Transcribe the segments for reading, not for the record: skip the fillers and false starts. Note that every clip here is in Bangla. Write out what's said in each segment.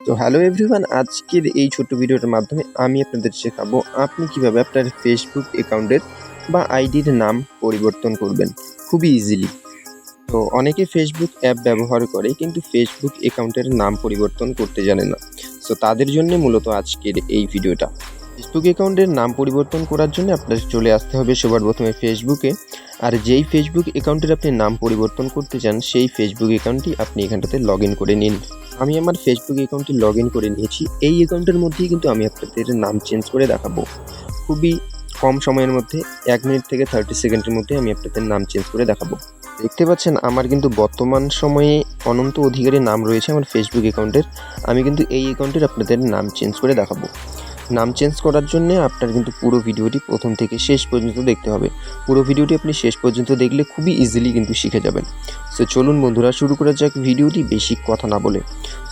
তো হ্যালো এভরিওয়ান, আজকের এই ছোট্ট ভিডিওটার মাধ্যমে আমি আপনাদের শেখাবো আপনি কিভাবে আপনার ফেসবুক অ্যাকাউন্টের বা আইডির নাম পরিবর্তন করবেন খুবই ইজিলি। তো অনেকে ফেসবুক অ্যাপ ব্যবহার করে কিন্তু ফেসবুক অ্যাকাউন্টের নাম পরিবর্তন করতে জানে না। সো তাদের জন্য মূলত আজকের এই ভিডিওটা। ফেসবুক অ্যাকাউন্টের নাম পরিবর্তন করার জন্য আপনার চলে আসতে হবে সবার প্রথমে ফেসবুকে। আর যেই ফেসবুক অ্যাকাউন্টের আপনি নাম পরিবর্তন করতে চান সেই ফেসবুক অ্যাকাউন্টটি আপনি এখানটাতে লগ ইন করে নিন। আমি আমার ফেসবুক অ্যাকাউন্টটি লগ ইন করে নিয়েছি। এই অ্যাকাউন্টের মধ্যেই কিন্তু আমি আপনাদের নাম চেঞ্জ করে দেখাবো খুবই কম সময়ের মধ্যে। 1 মিনিট থেকে 30 সেকেন্ডের মধ্যে আমি আপনাদের নাম চেঞ্জ করে দেখাবো। দেখতে পাচ্ছেন আমার কিন্তু বর্তমান সময়ে অনন্ত অধিকারী নাম রয়েছে আমার ফেসবুক অ্যাকাউন্টের। আমি কিন্তু এই অ্যাকাউন্টের আপনাদের নাম চেঞ্জ করে দেখাবো। নাম চেঞ্জ করার জন্য আপনার কিন্তু পুরো ভিডিওটি প্রথম থেকে শেষ পর্যন্ত দেখতে হবে। পুরো ভিডিওটি আপনি শেষ পর্যন্ত দেখলে খুবই ইজিলি কিন্তু শিখে যাবেন। সো চলুন বন্ধুরা শুরু করা যাক ভিডিওটি বেশি কথা না বলে।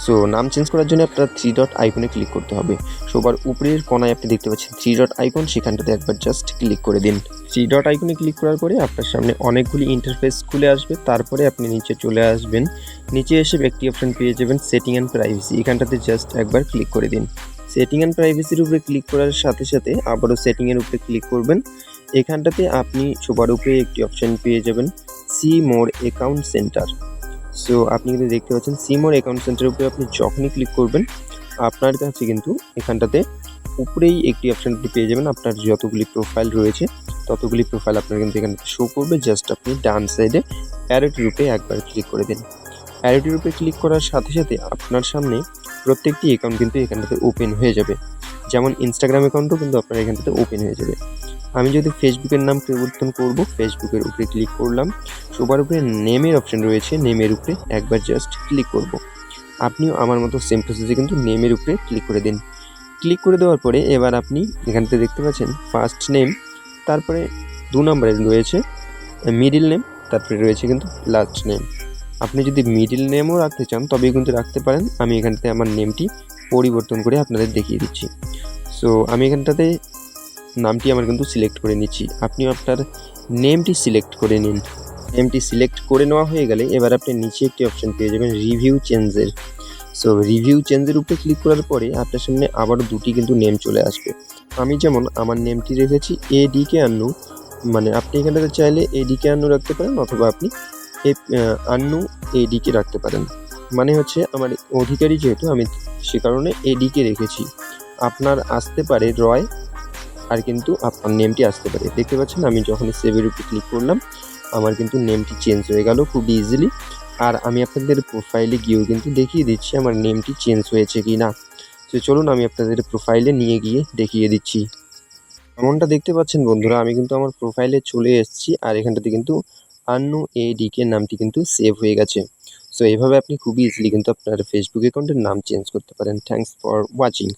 সো নাম চেঞ্জ করার জন্য আপনার 3 ডট আইকনে ক্লিক করতে হবে। সবার উপরের কোনায় আপনি দেখতে পাচ্ছেন 3 ডট আইকন, সেখানটাতে একবার জাস্ট ক্লিক করে দিন। 3 ডট আইকনে ক্লিক করার পরে আপনার সামনে অনেকগুলি ইন্টারফেস খুলে আসবে। তারপরে আপনি নিচে চলে আসবেন। নিচে এসে একটি অপশন পেয়ে যাবেন সেটিং অ্যান্ড প্রাইভেসি, এখানটাতে জাস্ট একবার ক্লিক করে দিন। সেটিং অ্যান্ড প্রাইভেসির উপরে ক্লিক করার সাথে সাথে আবারও সেটিংয়ের উপরে ক্লিক করবেন। এখানটাতে আপনি সবার উপরে একটি অপশন পেয়ে যাবেন see more account centre. So আপনি কিন্তু দেখতে পাচ্ছেন সি মোর অ্যাকাউন্ট সেন্টারের উপরে আপনি যখনই ক্লিক করবেন আপনার কাছে কিন্তু এখানটাতে উপরেই একটি অপশন পেয়ে যাবেন। আপনার যতগুলি প্রোফাইল রয়েছে ততগুলি প্রোফাইল আপনার কিন্তু এখানটাতে শো করবে। জাস্ট আপনি ডান সাইডে অ্যারোটির উপরে একবার ক্লিক করে দিন। অ্যারোটির উপরে ক্লিক করার সাথে সাথে আপনার সামনে প্রত্যেকটি অ্যাকাউন্ট কিন্তু এখানটাতে ওপেন হয়ে যাবে। যেমন ইনস্টাগ্রাম অ্যাকাউন্টও কিন্তু আপনার এখানটাতে ওপেন হয়ে যাবে। আমি যদি ফেসবুকের নাম পরিবর্তন করব, ফেসবুকের উপরে ক্লিক করলাম। সবার উপরে নেমের অপশন রয়েছে, নেমের উপরে একবার জাস্ট ক্লিক করব। আপনিও আমার মতো সেম প্রসেসে কিন্তু নেমের উপরে ক্লিক করে দিন। ক্লিক করে দেওয়ার পরে এবার আপনি এখানটাতে দেখতে পাচ্ছেন ফার্স্ট নেম, তারপরে 2 নম্বরে রয়েছে মিডিল নেম, তারপরে রয়েছে কিন্তু লাস্ট নেম। আপনি যদি মিডিল নেমও রাখতে চান তবেই কিন্তু রাখতে পারেন। আমি এখানটাতে আমার নেমটি পরিবর্তন করে আপনাদের দেখিয়ে দিচ্ছি। সো আমি এখানটাতে নামটি আমার কিন্তু সিলেক্ট করে নিচ্ছি। আপনিও আপনার নেমটি সিলেক্ট করে নিন। নেমটি সিলেক্ট করে নেওয়া হয়ে গেলে এবার আপনি নিচে একটি অপশন পেয়ে যাবেন রিভিউ চেঞ্জের। সো রিভিউ চেঞ্জের উপরে ক্লিক করার পরে আপনার সামনে আবারও দুটি কিন্তু নেম চলে আসবে। আমি যেমন আমার নেমটি রেখেছি এডিকে আন্নু, মানে আপনি এখানটাতে চাইলে এডিকে আন্নু রাখতে পারেন অথবা আপনি আন্নু এডিকে রাখতে পারেন। মানে হচ্ছে আমার অধিকারী যেহেতু আমি সে কারণে এডিকে রেখেছি। আপনার আসতে পারে রয়, আর কিন্তু আপনার নেমটি আসতে পারে। দেখতে পাচ্ছেন আমি যখনই সেভের উপরে ক্লিক করলাম আমার কিন্তু নেমটি চেঞ্জ হয়ে গেল খুব ইজিলি। আর আমি আপনাদের প্রোফাইলে গিয়েও কিন্তু দেখিয়ে দিচ্ছি আমার নেমটি চেঞ্জ হয়েছে কি না। তো চলুন আমি আপনাদের প্রোফাইলে নিয়ে গিয়ে দেখিয়ে দিচ্ছি। এমনটা দেখতে পাচ্ছেন বন্ধুরা, আমি কিন্তু আমার প্রোফাইলে চলে এসেছি আর এখানটাতে কিন্তু আন্নু এডিকে নামটি কিন্তু সেভ হয়ে গেছে। সো এভাবে আপনি খুবই ইজিলি কিন্তু আপনার ফেসবুক অ্যাকাউন্টের নাম চেঞ্জ করতে পারেন। Thanks for watching.